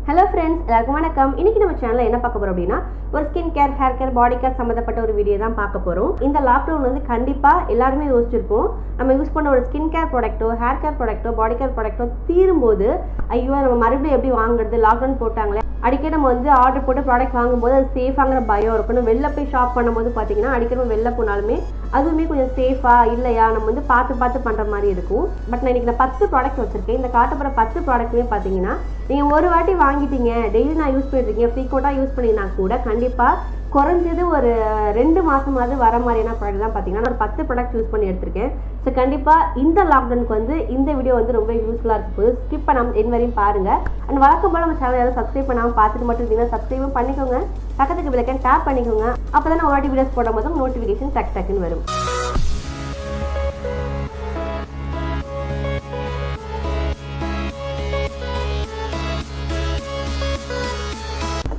Hello friends, எல்லாருக்கும் வணக்கம். இன்னைக்கு நம்ம சேனல்ல என்ன பார்க்க போறோம் அப்படினா ஒரு ஸ்கின் கேர், ஹேர் கேர், பாடி கேர் சம்பந்தப்பட்ட ஒரு வீடியோ தான் பார்க்க போறோம். இந்த லாக்டவுன் வந்து கண்டிப்பா எல்லாரும் யோசிச்சிருப்போம். நம்ம யூஸ் பண்ண ஒரு ஸ்கின் கேர் ப்ராடக்ட்டோ, ஹேர் கேர் ப்ராடக்ட்டோ, பாடி கேர் ப்ராடக்ட்டோ தீரும்போது ஐயோ நம்ம மறுபடியும் எப்படி வாங்குறது? லாக்டவுன் போட்டாங்களே. அடிக்கடி நம்ம வந்து ஆர்டர் போட்டு ப்ராடக்ட் வாங்கும்போது அது சேஃபாங்கிற பயம் இருக்கும். வெளில போய் ஷாப் பண்ணும்போது பார்த்தீங்கன்னா அடிக்கடி வெளில போனாலுமே அதுவுமே கொஞ்சம் சேஃபா இல்லையா நம்ம வந்து பார்த்து பண்ணுற மாதிரி இருக்கும். பட் நான் இன்னைக்கு 10 ப்ராடக்ட் வச்சிருக்கேன். இந்த காட்டப்போற 10 ப்ராடக்ட்டுமே பார்த்தீங்கன்னா நீங்கள் ஒரு வாட்டி வாங்கிட்டீங்க, டெய்லி நான் யூஸ் பண்ணிருக்கீங்க, ஃப்ரீக்வெண்ட்டாக யூஸ் பண்ணினா கூட கண்டிப்பாக குறைஞ்சது ஒரு 2 மாதமாவது வர மாதிரியான ப்ராடக்ட் தான் பார்த்தீங்கன்னா நான் 10 ப்ராடக்ட் யூஸ் பண்ணி எடுத்திருக்கேன். ஸோ கண்டிப்பாக இந்த லாக்டவுனுக்கு வந்து இந்த வீடியோ வந்து ரொம்ப யூஸ்ஃபுல்லாக இருக்கும் போது ஸ்கிப் பண்ணாமல் என் வரையும் பாருங்கள். அண்ட் வழக்கம் போல் நம்ம சேனல் யாரும் சப்ஸ்கிரைப் பண்ணாமல் பார்த்துட்டு மட்டும் இருந்தீங்கன்னா சப்ஸ்கிரைபும் பண்ணிக்கோங்க, பக்கத்துக்கு பெல்லைக்கன் டேப் பண்ணிக்கோங்க. அப்போ தான் ஒரு வாட்டி வீடியோஸ் போடும் போதும் நோட்டிஃபிகேஷன் டக்குன்னு வரும்.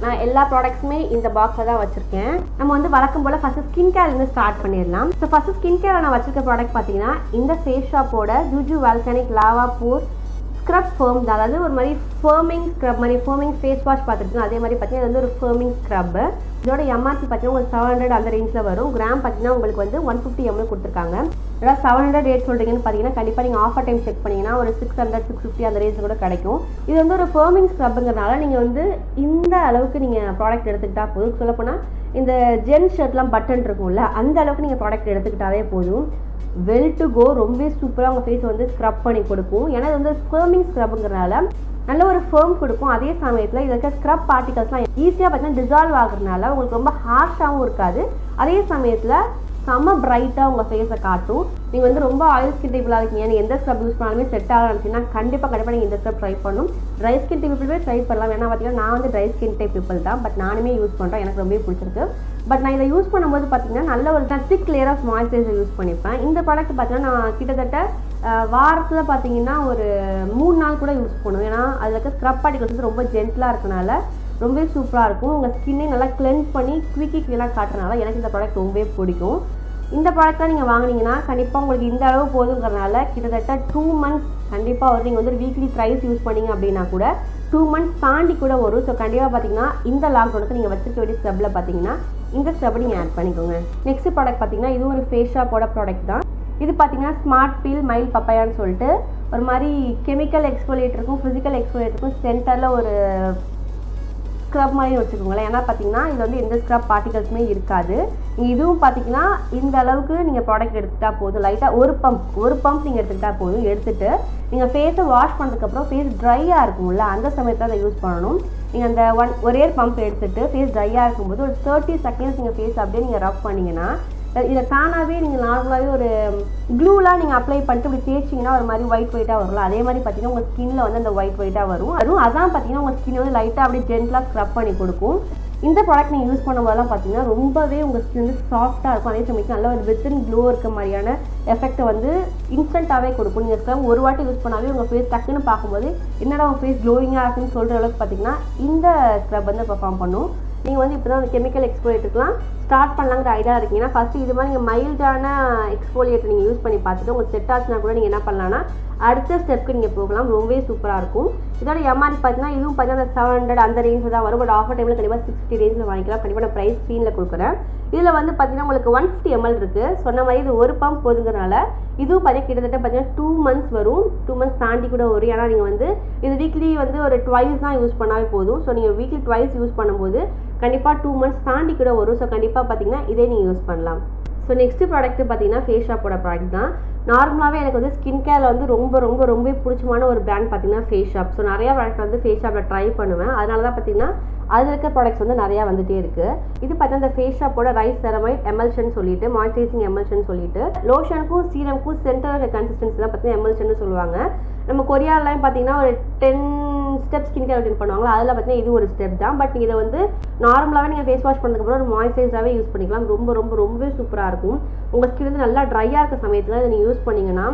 நான் எல்லா ப்ராடக்ட்ஸுமே இந்த பாக்ஸில் தான் வச்சுருக்கேன். நம்ம வந்து வழக்கம் போல் ஃபஸ்ட்டு ஸ்கின் கேர்லேருந்து ஸ்டார்ட் பண்ணிடலாம். ஸோ ஃபஸ்ட்டு ஸ்கின் கேரில் நான் வச்சுருக்க ப்ராடக்ட் பார்த்தீங்கன்னா இந்த ஃபேஸ் ஷாப்போட ஜூஜு வால்கானிக் லாவா பூர் ஸ்க்ரப் ஃபேர்ம், அதாவது ஒரு மாதிரி ஃபேர்மிங் ஸ்க்ரப் மாதிரி ஃபேர்மிங் ஃபேஸ் வாஷ் பார்த்துருக்கோம். அதே மாதிரி பார்த்தீங்கன்னா இது வந்து ஒரு ஃபேர்மிங் ஸ்க்ரப்பு. இதோட எம்ஆர்பி பார்த்தீங்கன்னா உங்களுக்கு 700 அந்த ரேஞ்சில் வரும். கிராம் பார்த்தீங்கன்னா உங்களுக்கு வந்து 150 ml கொடுத்துருக்காங்க. அதாவது 700 ரேட் சொல்கிறீங்கன்னு பார்த்தீங்கன்னா கண்டிப்பாக நீங்கள் ஆஃபர் டைம் செக் பண்ணிங்கன்னா ஒரு 600 650 அந்த ரேஞ்சில் கூட கிடைக்கும். இது வந்து ஒரு ஃபேர்மிங் ஸ்க்ரப்புங்கிறனால நீங்கள் வந்து இந்த அளவுக்கு நீங்கள் ப்ராடக்ட் எடுத்துக்கிட்டால் போதும். சொல்லப்போனால் இந்த ஜென் ஷர்ட்லாம் பட்டன் இருக்கும்ல அந்த அளவுக்கு நீங்கள் ப்ராடக்ட் எடுத்துக்கிட்டாலே போதும். வெல் டு கோ, ரொம்ப சூப்பராக உங்கள் ஃபேஸ் வந்து ஸ்க்ரப் பண்ணி கொடுக்கும். ஏன்னா இது வந்து ஃபேர்மிங் ஸ்க்ரப்புங்கிறனால நல்ல ஒரு ஃபேர்ம் கொடுக்கும். அதே சமயத்தில் இதில் இருக்க ஸ்க்ரப் பார்ட்டிகல்ஸ்லாம் ஈஸியாக பார்த்தீங்கன்னா டிசால்வ் ஆகுறதுனால உங்களுக்கு ரொம்ப ஹார்ஷாகவும் இருக்காது. அதே சமயத்தில் செம்ம பிரைட்டாக உங்கள் ஃபேஸை காட்டும். நீங்கள் வந்து ரொம்ப ஆயில் ஸ்கின் டைப்பில் இருக்கீங்க, நீங்கள் எந்த ஸ்க்ரப் யூஸ் பண்ணாலுமே செட் ஆகலாம் நினச்சிங்கன்னா கண்டிப்பாக நீங்கள் இந்த ஸ்க்ரப் ட்ரை பண்ணணும். ட்ரை ஸ்கின் டைப் பீப்புளே ட்ரை பண்ணலாம். ஏன்னா பார்த்தீங்கன்னா நான் வந்து ட்ரை ஸ்கின் டைப் பீப்புள் தான், பட் நானுமே யூஸ் பண்ணுறேன், எனக்கு ரொம்பவே பிடிச்சிருக்கு. பட் நான் இதை யூஸ் பண்ணும்போது பார்த்தீங்கன்னா நல்ல ஒரு thick layer of moisturiser use பண்ணிப்பேன். இந்த ப்ராடக்ட் பார்த்தீங்கன்னா நான் கிட்டத்தட்ட வாரத்தில் பார்த்தீங்கன்னா ஒரு 3 நாள் கூட யூஸ் பண்ணுவேன். ஏன்னா அதில் இருக்க ஸ்க்ரப் பார்ட்டிகல்ஸ் வந்து ரொம்ப ஜென்டலாக இருக்கனால ரொம்பவே சூப்பராக இருக்கும். உங்கள் ஸ்கின்னே நல்லா கிளென்ஸ் பண்ணி க்ளீனாக காட்டுறதுனால எனக்கு இந்த ப்ராடக்ட் ரொம்பவே பிடிக்கும். இந்த ப்ராடக்டாக நீங்கள் வாங்கினீங்கன்னா கண்டிப்பாக உங்களுக்கு இந்த அளவு போதுங்கிறனால கிட்டத்தட்ட 2 months கண்டிப்பாக வரும். நீங்கள் வந்து வீக்லி த்ரைஸ் யூஸ் பண்ணிங்க அப்படின்னா கூட 2 months தாண்டி கூட வரும். ஸோ கண்டிப்பாக பார்த்தீங்கன்னா இந்த லாக்டவுனுக்கு நீங்கள் வச்சுக்க வேண்டிய ஸ்க்ரப்பில் பார்த்தீங்கன்னா இந்த ஸ்க்ரப்பை நீங்கள் ஆட் பண்ணிக்கோங்க. நெக்ஸ்ட் ப்ராடக்ட் பார்த்தீங்கன்னா இதுவும் ஒரு ஃபேஸ் ஷாப்போட ப்ராடக்ட் தான். இது பார்த்தீங்கன்னா ஸ்மார்ட் பீல் மைல் பப்பாயான்னு சொல்லிட்டு ஒரு மாதிரி கெமிக்கல் எக்ஸ்ஃபோலியேட்டருக்கும் ஃபிசிக்கல் எக்ஸ்ஃபோலியேட்டருக்கும் சென்டரில் ஒரு ஸ்க்ரப் மாதிரி வச்சுக்கோங்களேன். ஏன்னா பார்த்தீங்கன்னா இதில் வந்து எந்த ஸ்க்ரப் பார்ட்டிகல்ஸுமே இருக்காது. நீங்கள் இதுவும் பார்த்தீங்கன்னா இந்த அளவுக்கு நீங்கள் ப்ராடக்ட் எடுத்துக்கிட்டால் போதும். லைட்டாக ஒரு பம்ப் நீங்கள் எடுத்துக்கிட்டால் போதும். எடுத்துகிட்டு நீங்கள் ஃபேஸை வாஷ் பண்ணதுக்கப்புறம் ஃபேஸ் ட்ரையாக இருக்கும்ல அந்த சமயத்தில் அதை யூஸ் பண்ணணும். நீங்கள் அந்த ஒரே பம்ப் எடுத்துகிட்டு ஃபேஸ் ட்ரையாக இருக்கும்போது ஒரு 30 seconds நீங்கள் ஃபேஸ் அப்படியே நீங்கள் ரப் பண்ணிங்கன்னா இதை தானாகவே நீங்கள் நார்மலாகவே ஒரு க்ளூலாம் நீங்கள் அப்ளை பண்ணிட்டு இப்படி தேய்ச்சிங்கன்னா ஒரு மாதிரி ஒயிட்டாக வரும்ல, அதே மாதிரி பார்த்தீங்கன்னா உங்கள் ஸ்கின்னில் வந்து அந்த ஒயிட்டாக வரும். அதான் பார்த்தீங்கன்னா உங்கள் ஸ்கின் வந்து லைட்டாக அப்படியே ஜென்டலாக ஸ்க்ரப் பண்ணி கொடுக்கும். இந்த ப்ராடக்ட் நீங்கள் யூஸ் பண்ணும்போதெல்லாம் பார்த்தீங்கன்னா ரொம்பவே உங்கள் ஸ்கின் வந்து சாஃப்ட்டாக இருக்கும். அதே சமயத்தில் நல்ல ஒரு வித்தின் க்ளோ இருக்க மாதிரியான எஃபெக்ட்டை வந்து இன்ஸ்டண்ட்டாகவே கொடுக்கும். நீங்கள் ஸ்க்ரப் ஒரு வாட்டி யூஸ் பண்ணாவே உங்கள் ஃபேஸ் டக்குன்னு பார்க்கும்போது என்னடா உங்கள் ஃபேஸ் க்ளோயிங்காக இருக்குன்னு சொல்கிற அளவுக்கு பார்த்தீங்கன்னா இந்த ஸ்க்ரப் வந்து பெர்ஃபார்ம் பண்ணும். நீங்கள் வந்து இப்போ தான் அந்த கெமிக்கல் எக்ஸ்ஃபோலியேட்டருக்குலாம் ஸ்டார்ட் பண்ணலாங்கிற ஐடியா இருக்கீங்கன்னா ஃபஸ்ட்டு இது மாதிரி நீங்கள் மைல்டான எக்ஸ்ஃபோலியேட்டர் நீங்கள் யூஸ் பண்ணி பார்த்துட்டு உங்களுக்கு செட் ஆச்சுன்னா கூட நீங்கள் என்ன பண்ணலான்னா அடுத்த ஸ்டெப்க்கு நீங்கள் போகலாம். ரொம்பவே சூப்பராக இருக்கும். இதோட எம்ஆர்பி பார்த்தீங்கன்னா இதுவும் பார்த்தீங்கன்னா 700 அந்த ரேஞ்சில் தான் வரும். பட் ஆஃபர் டைமில் கண்டிப்பாக 650 ரேஞ்சில் வாங்கிக்கலாம். கண்டிப்பாக நான் ப்ரைஸ் ஸ்க்ரீனில் கொடுக்குறேன். இதில் வந்து பார்த்தீங்கன்னா உங்களுக்கு 150 ml இருக்குது. சொன்ன மாதிரி இது ஒரு பம்ப் போதுங்கிறனால இதுவும் பார்த்தீங்கன்னா கிட்டத்தட்ட பார்த்தீங்கன்னா 2 months வரும். 2 months தாண்டி கூட வரும். ஏன்னா நீங்கள் வந்து இது வீக்லி வந்து ஒரு ட்வைஸ் தான் யூஸ் பண்ணாவே போதும். ஸோ நீங்கள் வீக்லி ட்வைஸ் யூஸ் பண்ணும்போது கண்டிப்பாக 2 months தாண்டி கூட வரும். ஸோ கண்டிப்பாக பார்த்தீங்கன்னா இதே நீங்கள் யூஸ் பண்ணலாம். ஸோ நெக்ஸ்ட்டு ப்ராடக்ட்டு பார்த்தீங்கன்னா ஃபேஸ் ஷாப்போட ப்ராடக்ட் தான். நார்மலாகவே எனக்கு வந்து ஸ்கின் கேரில் வந்து ரொம்ப பிடிச்சமான ஒரு பிராண்ட் பார்த்தீங்கன்னா ஃபேஸ் ஷாப். ஸோ நிறையா ப்ராடக்ட் வந்து ஃபேஸ் ஷாப்பில் ட்ரை பண்ணுவேன். அதனால தான் பார்த்தீங்கன்னா அதில் இருக்க ப்ராடக்ட்ஸ் வந்து நிறையா வந்துகிட்டே இருக்குது. இது பார்த்தீங்கன்னா இந்த ஃபேஸ் ஷாப்போட ரைஸ் செரமைட் எமல்ஷன் சொல்லிட்டு மாய்ஸ்சரைசிங் எமல்ஷன் சொல்லிட்டு லோஷனுக்கும் சீரமுக்கும் சென்டர் இருக்க கன்சிஸ்டன்சி தான் பார்த்தீங்கன்னா எமல்ஷன் சொல்லுவாங்க. நம்ம கொரியாலாம் பார்த்தீங்கன்னா ஒரு 10 ஸ்டெப் ஸ்கின் கேர் ரொட்டீன் பண்ணுவாங்களா, அதில் பார்த்தீங்கன்னா இது ஒரு ஸ்டெப் தான். பட் இதை வந்து நார்மலாகவே நீங்கள் ஃபேஸ் வாஷ் பண்ணதுக்கப்புறம் ஒரு மாய்ஸ்சரைசராகவே யூஸ் பண்ணிக்கலாம். ரொம்பவே சூப்பராக இருக்கும். உங்கள் ஸ்கின் வந்து நல்லா ட்ரையாக இருக்க சமயத்தில் இதை நீங்கள் யூஸ் பண்ணிங்கன்னா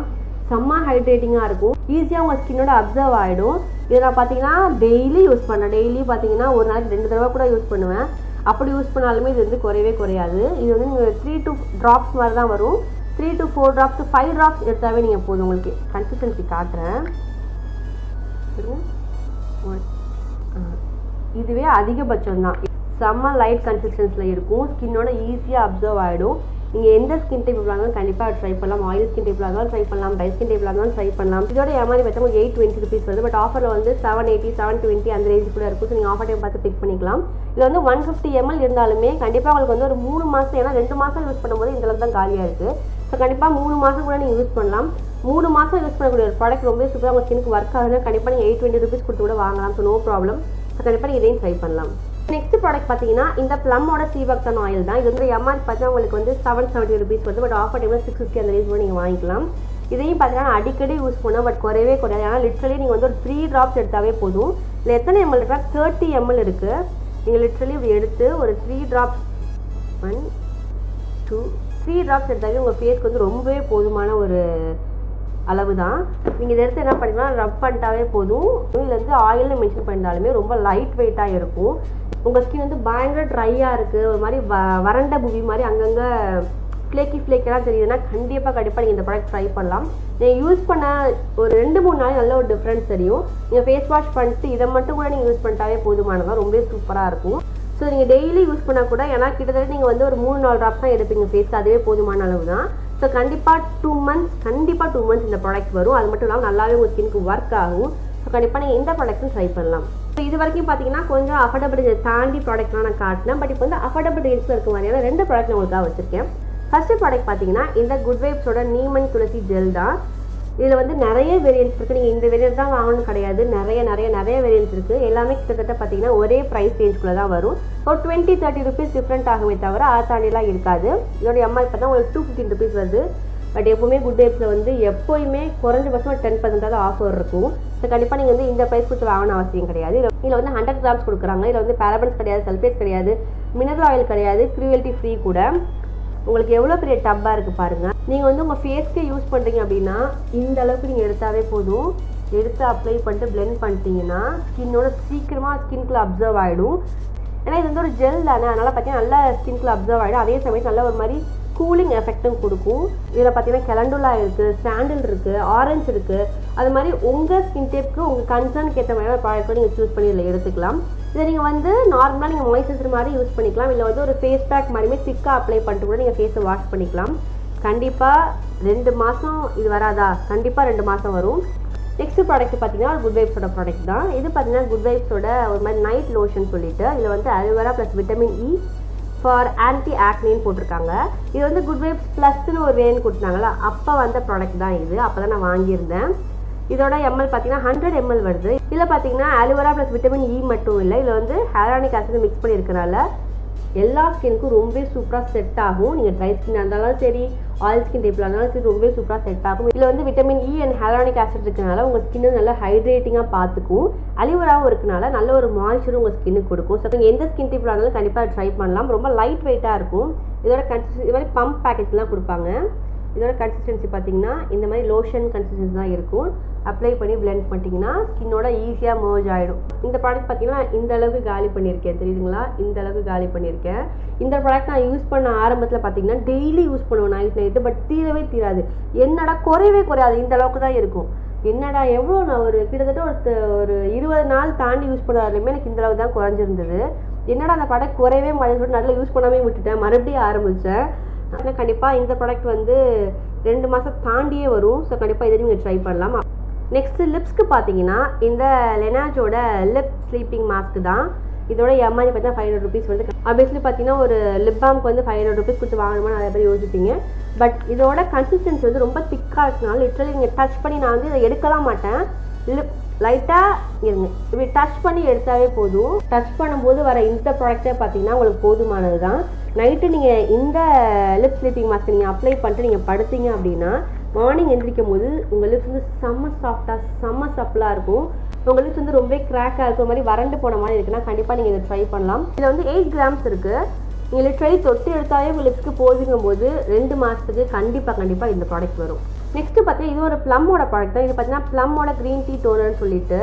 செம்ம ஹைட்ரேட்டிங்காக இருக்கும். ஈஸியாக உங்கள் ஸ்கின்னோட அப்சர்வ் ஆகிடும். இதை நான் பார்த்தீங்கன்னா டெய்லி யூஸ் பண்ணேன். டெய்லி பார்த்தீங்கன்னா ஒரு நாளைக்கு 2 தடவை கூட யூஸ் பண்ணுவேன். அப்படி யூஸ் பண்ணாலுமே இது வந்து குறையாது. இது வந்து நீங்கள் 3 to 2 drops மாதிரி தான் வரும். 3 to 4 drops to 5 drops எடுத்தாவே நீங்கள் போதும். உங்களுக்கு கன்சிஸ்டன்சி காட்டுறேன். இதுவே அதிகபட்சம் தான். செம்ம லைட் கன்சிஸ்டன்ஸில் இருக்கும், ஸ்கின்னோட ஈஸியாக அப்சர்வ் ஆகிடும். நீங்கள் எந்த ஸ்கின் டைப் இருந்தாலும் கண்டிப்பாக ட்ரை பண்ணலாம். ஆயில் ஸ்கின் டைப்பில் இருந்தாலும் ட்ரை பண்ணலாம், ட்ரை ஸ்கின் டைப்பில் இருந்தாலும் ட்ரை பண்ணலாம். இதோட எம்ஆர்பி பார்த்தா உங்களுக்கு 820 rupees வருது. பட் ஆஃபரில் வந்து 780, 720 அந்த ரேஞ்ச் கூட இருக்கும். ஸோ நீங்கள் ஆஃபர் டைம் பார்த்து பிக் பண்ணிக்கலாம். இதில் வந்து 150 ml இருந்தாலுமே கண்டிப்பாக உங்களுக்கு வந்து ஒரு 3 மாதம், ஏன்னா 2 மாதம் யூஸ் பண்ணும்போது இந்த அளவுக்கு தான் காலியாக இருக்குது. ஸோ கண்டிப்பாக 3 மாதம் கூட நீங்கள் யூஸ் பண்ணலாம். 3 மாதம் யூஸ் பண்ணக்கூடிய ஒரு ப்ராடக்ட் ரொம்ப சூப்பராக உங்கள் ஸ்கினுக்கு ஒர்க் ஆகுதுன்னா கண்டிப்பாக நீங்கள் 820 rupees கொடுத்து கூட வாங்கலாம். So no problem. ஸோ கண்டிப்பாக நீங்கள் இதையும் ட்ரை பண்ணலாம். நெக்ஸ்ட் ப்ராடக்ட் பார்த்தீங்கன்னா இந்த ப்ளம்மோட சீபக்தான் ஆயில் தான். இது வந்து எம்ஆர்பி பார்த்தா உங்களுக்கு வந்து 770 rupees வருது. பட் ஆஃபர் டைமில் 650 அந்த ரேஞ்ச் கூட நீங்கள் வாங்கிக்கலாம். இதையும் பார்த்தீங்கன்னா அடிக்கடி யூஸ் பண்ணால் பட் குறையவே குறையாது. ஏன்னா லிட்ரலி நீங்கள் வந்து ஒரு 3 drops எடுத்தாவே போதும். இல்லை எத்தனை ml இருக்குன்னா 30 ml இருக்குது. நீங்கள் லிட்ரலி இப்படி எடுத்து ஒரு 3 drops 1 2 3 drops எடுத்தாவே உங்கள் ஃபேஸ்க்கு வந்து ரொம்பவே போதுமான ஒரு அளவு தான். நீங்கள் இதை எடுத்து என்ன பண்ணிக்கலாம், ரப் பண்ணிட்டாவே போதும். இதில் வந்து ஆயில்னு மென்ஷன் பண்ணிட்டாலுமே ரொம்ப லைட் வெயிட்டாக இருக்கும். உங்கள் ஸ்கின் வந்து பயங்கர ட்ரையாக இருக்குது, ஒரு மாதிரி வறண்ட பூமி மாதிரி அங்கங்கே ஃப்ளேக்கெல்லாம் தெரியுதுன்னா கண்டிப்பாக நீங்கள் இந்த ப்ராடக்ட் ட்ரை பண்ணலாம். நீங்கள் யூஸ் பண்ண ஒரு 2-3 நாள் நல்ல ஒரு டிஃப்ரென்ஸ் தெரியும். நீங்கள் ஃபேஸ் வாஷ் பண்ணிட்டு இதை மட்டும் கூட நீங்கள் யூஸ் பண்ணிட்டாவே போதுமானதான், ரொம்பவே சூப்பராக இருக்கும். ஸோ நீங்கள் டெய்லி யூஸ் பண்ணால் கூட, ஏன்னா கிட்டத்தட்ட நீங்கள் வந்து ஒரு 3-4 ட்ராப்ஸ் தான் எடுப்பீங்க ஃபேஸ்க்கு, அதுவே போதுமான அளவு தான். ஸோ கண்டிப்பாக 2 months இந்த ப்ராடக்ட் வரும். அது மட்டும் இல்லாமல் நல்லாவே உங்கள் ஸ்கினுக்கு ஒர்க் ஆகும். ஸோ கண்டிப்பாக நீங்கள் இந்த ப்ராடக்ட்டும் ட்ரை பண்ணலாம். ஸோ இது வரைக்கும் பார்த்தீங்கன்னா கொஞ்சம் அஃபோர்டபுள் ரேஞ்ச் தாண்டி ப்ராடக்ட்லாம் நான் காட்டினேன். பட் இப்போ வந்து அஃபோர்டபுள் ரேஞ்சில் இருக்க மாதிரியான 2 ப்ராடக்ட் நான் உங்களுக்காக வச்சுருக்கேன். ஃபர்ஸ்ட் ப்ராடக்ட் பார்த்தீங்கன்னா இந்த குட் வைப்ஸோட நீமன் துளசி ஜெல் தான். இதில் வந்து நிறைய வேரியன்ட்ஸ் இருக்குது. நீங்கள் இந்த வேரியன்ட் தான் வாங்கணும் கிடையாது, நிறைய வேரியன்ட்ஸ் இருக்குது. எல்லாமே கிட்டத்தட்ட பார்த்தீங்கன்னா ஒரே ப்ரைஸ் ரேஞ்சுக்குள்ளே தான் வரும். ஒரு 20-30 rupees டிஃப்ரெண்ட் ஆகுமே தவிர அதை தாண்டிலாம் இருக்காது. இதோட எம்ஆர்பி பார்த்தா உங்களுக்கு 215 rupees வருது. பட் எப்போவுமே குட் வைப்ஸில் வந்து எப்போயுமே குறைஞ்சபட்சம் 10% ஆஃபர் இருக்கும். ஸோ கண்டிப்பாக நீங்கள் வந்து இந்த ப்ரைஸ் கொடுத்து வாங்கணும் அவசியம் கிடையாது. இதில் வந்து 100 grams கொடுக்குறாங்க. இதில் வந்து பேரபன்ஸ் கிடையாது, சல்ஃபேட் கிடையாது, மினரல் ஆயில் கிடையாது, க்ரூவல்ட்டி ஃப்ரீ கூட. உங்களுக்கு எவ்வளோ பெரிய டப்பாக இருக்குது பாருங்கள். நீங்கள் வந்து உங்கள் ஃபேஸ்க்கு யூஸ் பண்ணுறீங்க அப்படின்னா இந்த அளவுக்கு நீங்கள் எடுத்தாவே போதும். எடுத்து அப்ளை பண்ணிட்டு பிளெண்ட் பண்ணிட்டீங்கன்னா ஸ்கின்னோட சீக்கிரமாக ஸ்கின்குள்ளே அப்சர்வ் ஆகிடும். ஏன்னா இது வந்து ஒரு ஜெல் தானே, அதனால் பார்த்தீங்கன்னா நல்லா ஸ்கின்குள்ளே அப்சர்வ் ஆகிடும். அதே சமயம் நல்ல ஒரு மாதிரி கூலிங் எஃபெக்ட்டும் கொடுக்கும். இதில் பார்த்தீங்கன்னா கெலண்டுலா இருக்குது, சாண்டில் இருக்குது, ஆரஞ்சு இருக்குது. அது மாதிரி உங்கள் ஸ்கின் டைப்புக்கு உங்கள் கன்சர்னுக்கு ஏற்ற மாதிரி ப்ராடக்ட் நீங்கள் சூஸ் பண்ணி இதில் எடுத்துக்கலாம். இதை நீங்கள் வந்து நார்மலாக நீங்கள் மாய்ஸ்சரைசர் மாதிரி யூஸ் பண்ணிக்கலாம். இல்லை வந்து ஒரு ஃபேஸ் பேக் மாதிரியுமே திக்காக அப்ளை பண்ணிட்டு கூட நீங்கள் ஃபேஸை வாஷ் பண்ணிக்கலாம். கண்டிப்பாக 2 மாதம் இது வராதா? கண்டிப்பாக 2 மாதம் வரும். நெக்ஸ்ட் ப்ராடக்ட் பார்த்தீங்கன்னா குட் வைப்ஸோட ப்ராடக்ட் தான். இது பார்த்தீங்கன்னா குட் வைப்ஸோட ஒரு மாதிரி நைட் லோஷன் சொல்லிட்டு இதில் வந்து aloe vera plus vitamin E for anti ஆக்னின்னு போட்டிருக்காங்க. இது வந்து குட் வைப்ஸ் ப்ளஸ்ன்னு ஒரு வேன் கொடுத்தாங்களா, அப்போ வந்த ப்ராடக்ட் தான் இது. அப்போ தான் நான் வாங்கியிருந்தேன். இதோட எம்எல் பார்த்தீங்கன்னா 100 ml வருது. இதில் பார்த்தீங்கன்னா அலோவேரா ப்ளஸ் விட்டமின் இ மட்டும் இல்லை, இதில் வந்து ஹைலானிக் ஆசிட் மிக்ஸ் பண்ணியிருக்கனால எல்லா ஸ்கின்னுக்கும் ரொம்பவே சூப்பராக செட் ஆகும். நீங்கள் ட்ரை ஸ்கின்னாக இருந்தாலும் சரி, ஆயில் ஸ்கின் டைப்பில் இருந்தாலும் சரி, ரொம்பவே சூப்பராக செட் ஆகும். இதில் வந்து விட்டமின் இ அண்ட் ஹைலானிக் ஆசிட் இருக்கனால உங்கள் ஸ்கின்னு நல்லா ஹைட்ரேட்டிங்காக பார்த்துக்கும். அலோவேராவும் இருக்கனால நல்ல ஒரு மாய்ச்சரும் உங்கள் ஸ்கின்னுக்கு கொடுக்கும். ஸோ நீங்கள் எந்த ஸ்கின் டைப்பில் இருந்தாலும் கண்டிப்பாக ட்ரை பண்ணலாம். ரொம்ப லைட் வெயிட்டாக இருக்கும். இதோட இது மாதிரி பம்ப் பேக்கெட்லாம் கொடுப்பாங்க. இதோட கன்சிஸ்டன்சி பார்த்தீங்கன்னா இந்த மாதிரி லோஷன் கன்சிஸ்டன்சி தான் இருக்கும். அப்ளை பண்ணி பிளெண்ட் பண்ணிட்டீங்கன்னா ஸ்கின்னோட ஈஸியாக மர்ஜ் ஆகிடும். இந்த ப்ராடக்ட் பார்த்தீங்கன்னா இந்த அளவுக்கு காலி பண்ணியிருக்கேன், தெரியுதுங்களா? இந்த அளவுக்கு காலி பண்ணியிருக்கேன். இந்த ப்ராடக்ட் நான் யூஸ் பண்ண ஆரம்பத்தில் பார்த்தீங்கன்னா டெய்லி யூஸ் பண்ணுவேன் நைட்டு. பட் தீரவே தீராது. என்னடா குறையவே குறையாது, இந்த அளவுக்கு தான் இருக்கும். என்னடா எவ்வளோ நான் ஒரு கிட்டத்தட்ட ஒரு 20 நாள் தாண்டி யூஸ் பண்ணாலுமே எனக்கு இந்த அளவுக்கு தான் குறைஞ்சிருந்தது. என்னடா அந்த ப்ராடக்ட் குறையவே மாட்டேன்னு நல்லா யூஸ் பண்ணாமே விட்டுட்டேன், மறுபடியும் ஆரம்பித்தேன். ஆனால் கண்டிப்பாக இந்த ப்ராடக்ட் வந்து 2 மாதம் தாண்டியே வரும். ஸோ கண்டிப்பாக இதை நீங்கள் ட்ரை பண்ணலாம். நெக்ஸ்ட்டு லிப்ஸ்க்கு பார்த்தீங்கன்னா இந்த லெனாஜோட லிப் ஸ்லீப்பிங் மாஸ்க் தான். இதோட எம்ஆர்பி பார்த்தீங்கன்னா 500 rupees வந்து. ஆப்வியஸ்லி பார்த்தீங்கன்னா ஒரு லிப் பாம்க்கு வந்து 500 rupees கொடுத்து வாங்கணுமா நிறைய பேர் யோசிப்பீங்க. பட் இதோட கன்சிஸ்டன்சி வந்து ரொம்ப திக்காக இருக்கனால லிட்ரலி நீங்கள் டச் பண்ணி நான் வந்து இதை எடுக்கலாம் மாட்டேன். லைட்டாக இருங்க, இப்படி டச் பண்ணி எடுத்தாவே போதும். டச் பண்ணும்போது வர இந்த ப்ராடக்டே பார்த்தீங்கன்னா உங்களுக்கு போதுமானது தான். நைட்டு நீங்கள் இந்த லிப் ஸ்லீப்பிங் மாஸ்க் நீங்கள் அப்ளை பண்ணிட்டு நீங்கள் படுத்தீங்க அப்படின்னா மார்னிங் எந்திரிக்கும் போது உங்கள் லிப்ஸ் வந்து செம்ம சாஃப்டாக செம்ம சப்பலாக இருக்கும். உங்கள் லிப்ஸ் வந்து ரொம்ப கிராக்காக இருக்கிற மாதிரி வறண்டு போன மாதிரி இருக்குன்னா கண்டிப்பாக நீங்கள் இதை ட்ரை பண்ணலாம். இதில் வந்து 8 grams இருக்குது. நீங்கள் லிட்ரலி தொட்டு எடுத்தாலே உங்கள் லிப்ஸ்க்கு போதுங்கும் போது 2 மாதத்துக்கு கண்டிப்பாக இந்த ப்ராடக்ட் வரும். நெக்ஸ்ட்டு பார்த்தீங்கன்னா இது ஒரு ப்ளம்மோட ப்ராடக்ட் தான். இது பார்த்தீங்கன்னா ப்ளம்மோட க்ரீன் டீ டோனர்னு சொல்லிட்டு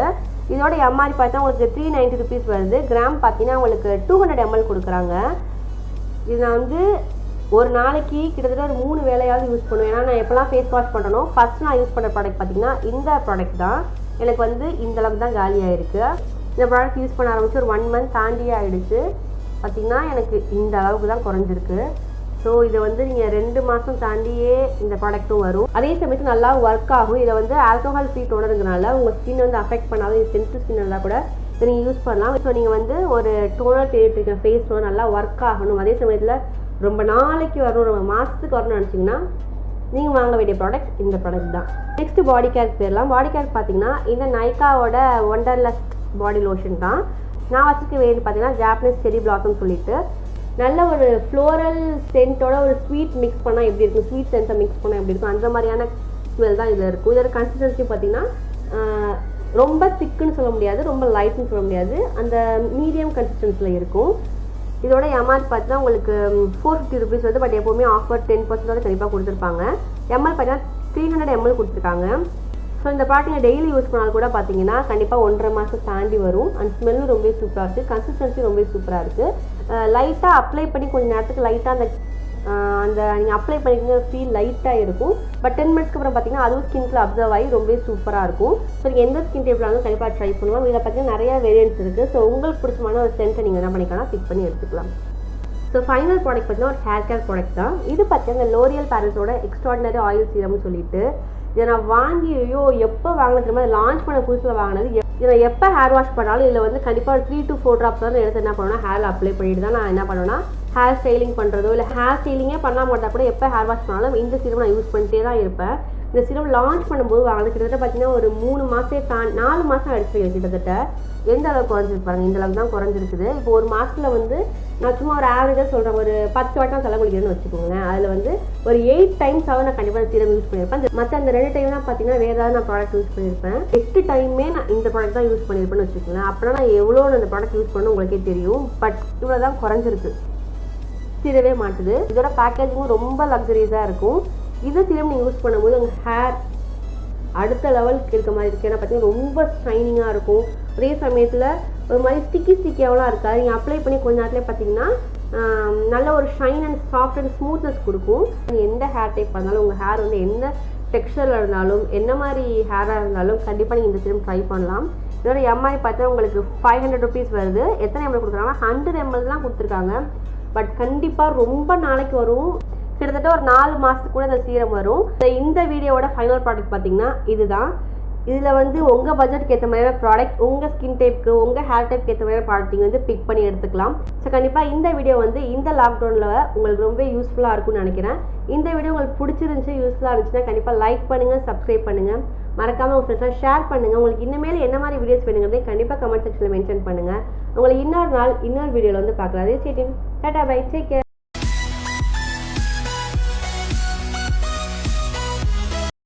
இதோட எம்ஆர்பி பார்த்தா உங்களுக்கு 390 rupees வருது. கிராம் பார்த்தீங்கன்னா உங்களுக்கு 200 ml கொடுக்குறாங்க. இது நான் வந்து ஒரு நாளைக்கு கிட்டத்தட்ட ஒரு 3 வேளையாவது யூஸ் பண்ணுவேன். ஏன்னா நான் எப்போலாம் ஃபேஸ் வாஷ் பண்ணுறனோ ஃபஸ்ட் நான் யூஸ் பண்ணுற ப்ராடக்ட் பார்த்தீங்கன்னா இந்த ப்ராடக்ட் தான். எனக்கு வந்து இந்த அளவுக்கு தான் காலியாகிருக்கு. இந்த ப்ராடக்ட் யூஸ் பண்ண ஆரம்பிச்சு ஒரு 1 மந்த் தாண்டியே ஆகிடுச்சு. பார்த்திங்கன்னா எனக்கு இந்த அளவுக்கு தான் குறைஞ்சிருக்கு. ஸோ இதை வந்து நீங்கள் 2 மாதம் தாண்டியே இந்த ப்ராடக்ட்டும் வரும். அதே சமயத்தில் நல்லா ஒர்க் ஆகும். இதை வந்து ஆல்கஹால் ஃப்ரீ டோனருங்கனால உங்கள் ஸ்கின் வந்து அஃபெக்ட் பண்ணாலும் இது சென்சிட்டிவ் ஸ்கின் இருந்தால் கூட இதை நீங்கள் யூஸ் பண்ணலாம். ஸோ நீங்கள் வந்து ஒரு டோனர் தேடிட்டு ஃபேஸ் டோனர் நல்லா ஒர்க் ஆகணும், அதே சமயத்தில் ரொம்ப நாளைக்கு வரணும், ரொம்ப மாதத்துக்கு வரணும்னு நினச்சிங்கன்னா நீங்கள் வாங்க வேண்டிய ப்ராடக்ட் இந்த ப்ராடக்ட் தான். நெக்ஸ்ட் பாடி கேருக்கு போயிடலாம். பாடி கேருக்கு பார்த்தீங்கன்னா இந்த நைக்காவோட ஒண்டர்லெஸ் பாடி லோஷன் தான். நான் வச்சுருக்க வேண்டி பார்த்தீங்கன்னா ஜாப்பனீஸ் செரி பிளாசம் சொல்லிட்டு நல்ல ஒரு ஃப்ளோரல் சென்ட்டோட ஒரு ஸ்வீட் மிக்ஸ் பண்ணால் எப்படி இருக்கும், ஸ்வீட் சென்ட்டை மிக்ஸ் பண்ணால் எப்படி இருக்கும், அந்த மாதிரியான ஸ்மெல் தான் இதில் இருக்கும். இதோட கன்சிஸ்டன்சி பார்த்தீங்கன்னா ரொம்ப திக்குன்னு சொல்ல முடியாது, ரொம்ப லைட்னு சொல்ல முடியாது, அந்த மீடியம் கன்சிஸ்டன்சியில் இருக்கும். இதோட எம்ஆர் பார்த்தீங்கன்னா உங்களுக்கு 450 rupees வருது. பட் எப்போவுமே ஆஃபர் 10% கண்டிப்பாக கொடுத்துருப்பாங்க. எம்எல் பார்த்தீங்கன்னா 300 ml கொடுத்துருக்காங்க. ஸோ இந்த ப்ராடக்ட் நீங்கள் டெய்லி யூஸ் பண்ணாலும் கூட பார்த்தீங்கன்னா கண்டிப்பாக 1.5 மாதம் தாண்டி வரும். அண்ட் ஸ்மெல்லும் ரொம்ப சூப்பராக இருக்குது, கன்சிஸ்டன்சி ரொம்ப சூப்பராக இருக்குது. லைட்டாக அப்ளை பண்ணி கொஞ்சம் நேரத்துக்கு லைட்டாக அந்த நீங்கள் அப்ளை பண்ணிக்கிற ஃபீல் லைட்டாக இருக்கும். பட் 10 minutes அப்புறம் பார்த்தீங்கன்னா அதுவும் ஸ்கின்ல அப்சர்வ் ஆகி ரொம்ப சூப்பராக இருக்கும். ஸோ நீங்கள் எந்த ஸ்கின் டைப்பில் இருந்தாலும் கண்டிப்பாக ட்ரை பண்ணுவோம். இதில் பார்த்தீங்கன்னா நிறைய வேரியன்ட்ஸ் இருக்குது. ஸோ உங்களுக்கு பிடிச்சமான ஒரு சென்ட்டை நீங்கள் என்ன பண்ணிக்கலாம், பிக் பண்ணி எடுத்துக்கலாம். ஸோ ஃபைனல் ப்ராடக்ட் பார்த்தீங்கன்னா ஒரு ஹேர் கேர் ப்ராடக்ட் தான். இது பார்த்தீங்கன்னா இந்த லோரியல் பாரிஸோட எக்ஸ்ட்ராடினரி ஆயில் சீரம்னு சொல்லிட்டு இதை நான் வாங்கி எப்போ வாங்கினது தெரியுமா, லான்ச் பண்ண புதுசில் வாங்கினது. இதை எப்போ ஹேர் வாஷ் பண்ணாலும் இதில் வந்து கண்டிப்பாக ஒரு 3 to 4 drops தான் எடுத்து என்ன பண்ணுவேன்னா ஹேரில் அப்ளை பண்ணிட்டு தான் நான் என்ன பண்ணுவேன்னா ஹேர் ஸ்டைலிங் பண்ணுறதோ இல்லை ஹேர் ஸ்டைலிங்கே பண்ணாமல் இருந்தால் கூட எப்போ ஹேர் வாஷ் பண்ணாலும் இந்த சீரம் நான் யூஸ் பண்ணிட்டே தான் இருப்பேன். இந்த சீரம் லான்ச் பண்ணும்போது வாங்கினது கிட்டத்தட்ட பார்த்தீங்கன்னா ஒரு 3 மாதம் 4 மாதம் ஆயிடுச்சு கிட்டத்தட்ட. எந்த அளவுக்கு குறைஞ்சிருக்கு பாருங்கள், இந்த அளவுக்கு தான் குறைஞ்சிருக்குது. இப்போ ஒரு மாதத்தில் வந்து நான் சும்மா ஒரு ஆவரேஜாக சொல்கிறேன், ஒரு 10 வாட்டம் தலை குளிக்கிறேன்னு வச்சுக்கோங்களேன். அதில் வந்து ஒரு 8 times நான் கண்டிப்பாக சீரம் யூஸ் பண்ணியிருப்பேன். மற்ற அந்த 2 டைம் தான் பார்த்தீங்கன்னா வேறு ஏதாவது நான் ப்ராடக்ட் யூஸ் பண்ணியிருப்பேன். 8 டைமே நான் இந்த ப்ராடக்ட் தான் யூஸ் பண்ணியிருப்பேன்னு வச்சுக்கோங்களேன். அப்படின்னா நான் எவ்வளோ அந்த ப்ராடக்ட் யூஸ் பண்ணணும் உங்களுக்கே தெரியும். பட் இவ்வளோ தான் குறைஞ்சிருக்கு, தீரவே மாட்டுது. இதோட பேக்கேஜிங்கும் ரொம்ப லக்ஸரியஸாக இருக்கும். இது சீரம் நீங்கள் யூஸ் பண்ணும்போது உங்கள் ஹேர் அடுத்த லெவலுக்கு இருக்க மாதிரி இருக்குது. ஏன்னா பார்த்தீங்கன்னா ரொம்ப ஷைனிங்காக இருக்கும். அதே சமயத்தில் ஒரு மாதிரி ஸ்டிக்கியாவெலாம் இருக்காது. நீங்கள் அப்ளை பண்ணி கொஞ்ச நேரத்துலேயே பார்த்தீங்கன்னா நல்ல ஒரு shine and soft and smoothness கொடுக்கும். நீங்கள் எந்த ஹேர் டைப் இருந்தாலும் உங்கள் ஹேர் வந்து என்ன டெக்ஸ்சரில் இருந்தாலும் என்ன மாதிரி ஹேராக இருந்தாலும் கண்டிப்பாக நீங்கள் இந்த சீரம் ட்ரை பண்ணலாம். இதோட எம்ஆர்பி பார்த்தா உங்களுக்கு 500 rupees வருது. எத்தனை ml கொடுக்குறாங்கன்னா 100 ml தான் கொடுத்துருக்காங்க. பட் கண்டிப்பாக ரொம்ப நாளைக்கு வரும், கிட்டத்தட்ட ஒரு 4 மாதத்துக்கு கூட இந்த சீரம் வரும். இந்த வீடியோவோட ஃபைனல் ப்ராடக்ட் பார்த்தீங்கன்னா இதுதான். இதில் வந்து உங்கள் பட்ஜெட்டுக்கு ஏற்ற மாதிரியான ப்ராடக்ட், உங்கள் ஸ்கின் டைப்புக்கு உங்கள் ஹேர் டைப்புக்கு ஏற்ற மாதிரியான ப்ராடக்ட் நீங்கள் வந்து பிக் பண்ணி எடுத்துக்கலாம். ஸோ கண்டிப்பாக இந்த வீடியோ வந்து இந்த லாக்டவுனில் உங்களுக்கு ரொம்ப யூஸ்ஃபுல்லாக இருக்கும்னு நினைக்கிறேன். இந்த வீடியோ உங்களுக்கு பிடிச்சிருந்துச்சு, யூஸ்ஃபுல்லாக இருந்துச்சுன்னா கண்டிப்பாக லைக் பண்ணுங்கள், சப்ஸ்கிரைப் பண்ணுங்கள், மறக்காமல் உங்கள் ஃப்ரெண்ட்ஸாக ஷேர் பண்ணுங்கள். உங்களுக்கு இனிமேல் என்ன மாதிரி வீடியோஸ் வேணுங்கிறதே கண்டிப்பாக கமெண்ட் செக்ஷனில் மென்ஷன் பண்ணுங்கள். உங்களை இன்னொரு நாள் இன்னொரு வீடியோவில் வந்து பார்க்கலாம். அதே stay tune. Tata bye, take care.